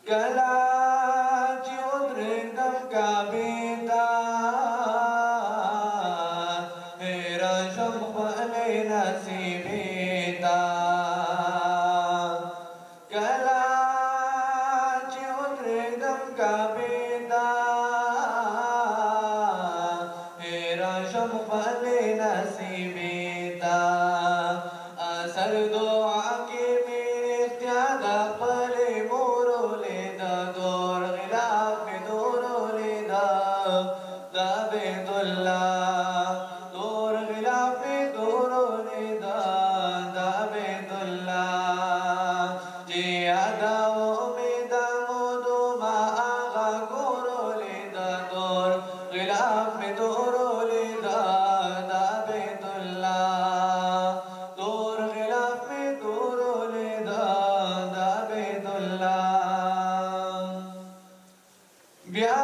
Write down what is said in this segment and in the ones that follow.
کلا چې ودرېږدم کعبې ته هېره شم خپلې نصیبې ته کلا چې ودرېږدم کعبې ته هېره شم خپلې نصیبې ته اثر دعا کې مې رښتیا د خپلې مور ولیده دور غلاف مې دور ولیده د بیت الله دور غلاف مې دور ولیده د بیت الله چې یادوم مې د مودو ما هغه کور ولیده دور غلاف مې دور ولیده د بیت الله دور غلاف مې دور ولیده د بیت الله بیا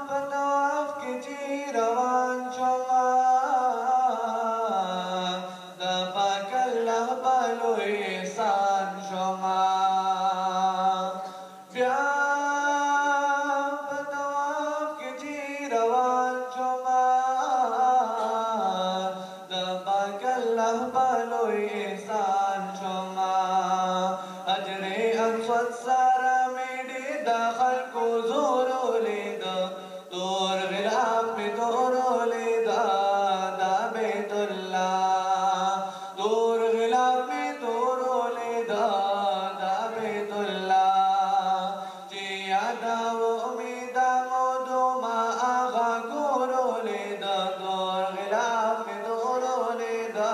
په طواف کې چې روان شومه د پاک الله په لوی احسان شومه بیا په طواف کې چې روان شومه د پاک الله په لوی احسان شومه اجر اسود سره مې ډېر د خلکو زور ولیده دور غلاف مې دور ولیده د بیت الله دور غلاف مې دور ولیده د بیت الله چې یادوم مې د مودو ما هغه کور ولیده دور غلاف مې دور ولیده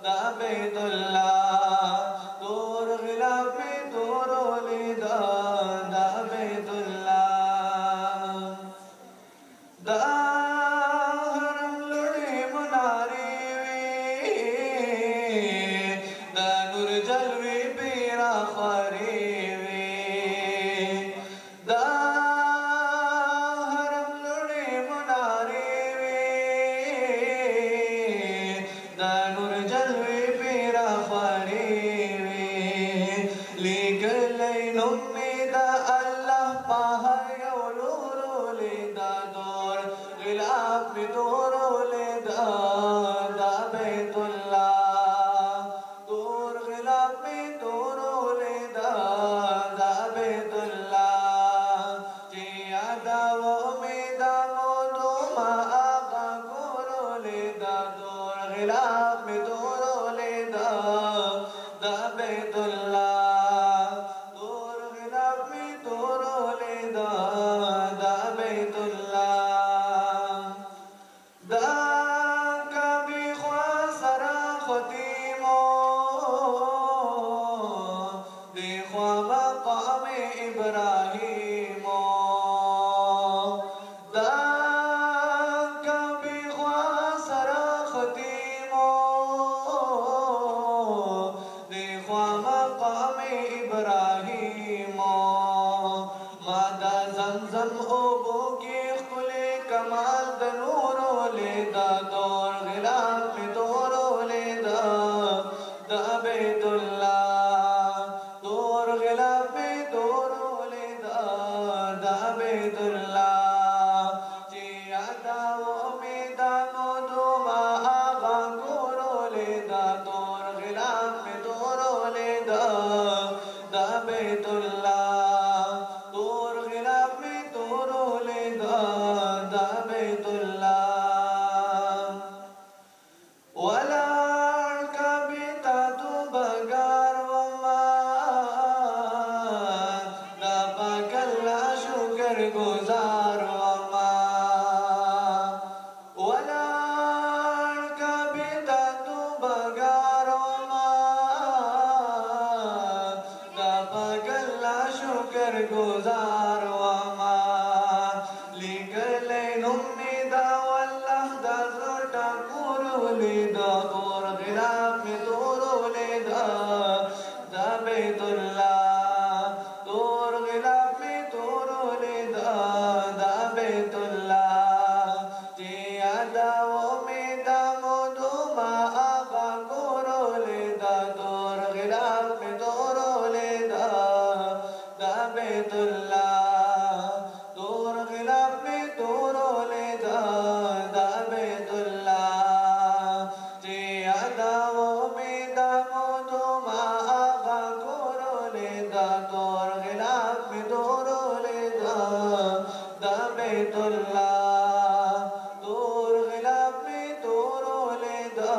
د بیت الله دور غلاف مې دور ولیده د بیت الله د حرم لوړې منارې وې د نور جلوې پې راخورې وې د حرم لوړې منارې وې د نور جلوې پې راخورې وې لیکلی نوم مې د الله په هر یو لور ولیده دور غلاف مې دور ولیده د بیت الله دور غلاف مې دور ولیده د بیت الله چې یادوم مې د مودو ما هغه کور ولیده دور غلاف مې دور ولیده د بیت الله دور غلاف مې دور ولیده د بیت الله د کعبې خوا سره ختیمو دې خوا مقام ابراهیمو د کعبې خوا سره ختیمو دې خوا مقام ابراهیمو ما د زمزم اوبو کې ښکلی کمال د نور ولیده دور غلاف مې دور ولیده د بیت الله دور غلاف مې دور ولیده د بیت الله چې یادوم مې د مودو ما هغه کور ولیده دور غلاف مې دور ولیده د بیت الله دور غلاف مې دور ولیده د بیت الله ولاړ کعبې ته توبهګار ومه د پاک الله شکر ګزار ومه ولاړ کعبې ته توبهګار ومه د پاک الله شکر ګزار ومه لیکلی نوم مې د والله د زړه ټکور ولیده دور غلاف مې دور ولیده د بیت الله دور غلاف مې دور ولیده د بیت الله چې یادوم مې د مودو ما هغه کور ولیده دور غلاف مې دور ولیده बेतुल्लाह दूर गिलाफ में दूरो ले दा बेतुल्लाह ते अदावो में दामो दो मागा कोरो ले दा दूर गिलाफ में दूरो ले दा बेतुल्लाह दूर गिलाफ में दूरो ले दा